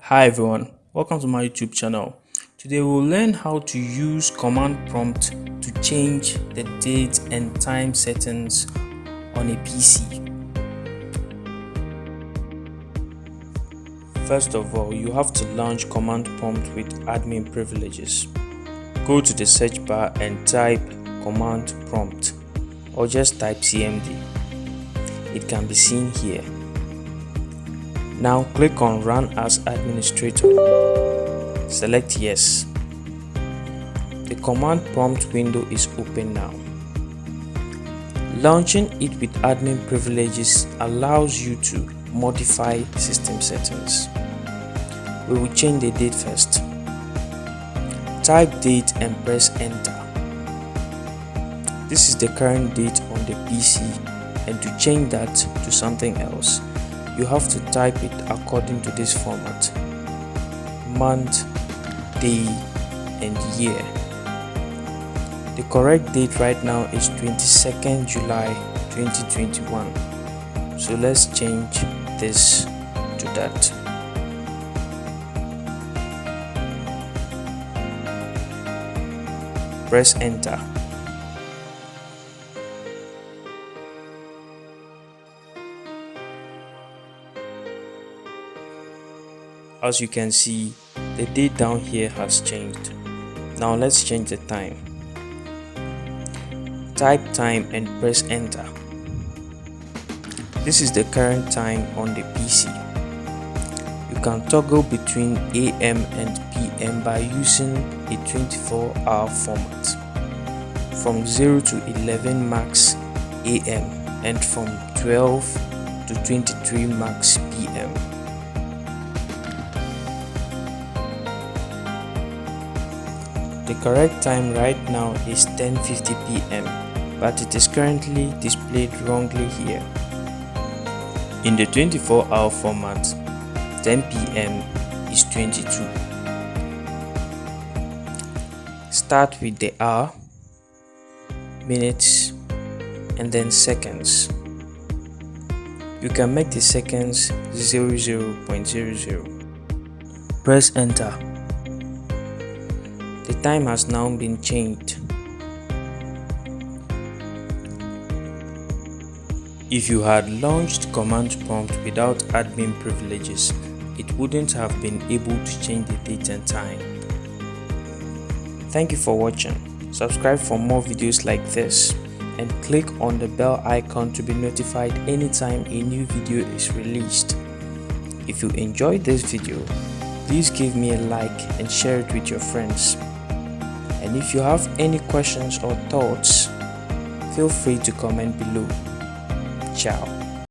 Hi everyone, welcome to my YouTube channel. Today we'll learn how to use command prompt to change the date and time settings on a PC. First of all, you have to launch command prompt with admin privileges. Go to the search bar and type command prompt or just type CMD. It can be seen here. Now click on Run as Administrator. Select Yes. The command prompt window is open now. Launching it with admin privileges allows you to modify system settings. We will change the date first. Type date and press enter. This is the current date on the PC, and to change that to something else, you have to type it according to this format: month, day, and year. The correct date right now is 22nd July 2021. So let's change this to that. Press enter. As you can see, the date down here has changed. Now let's change the time. Type time and press enter. This is the current time on the PC. You can toggle between AM and PM by using a 24-hour format. From 0 to 11 max AM and from 12 to 23 max PM. The correct time right now is 10:50 PM, but it is currently displayed wrongly here. In the 24-hour format, 10 PM is 22. Start with the hour, minutes, and then seconds. You can make the seconds 00.00. Press enter. The time has now been changed. If you had launched command prompt without admin privileges, it wouldn't have been able to change the date and time. Thank you for watching. Subscribe for more videos like this and click on the bell icon to be notified anytime a new video is released. If you enjoyed this video, please give me a like and share it with your friends. And if you have any questions or thoughts, feel free to comment below. Ciao.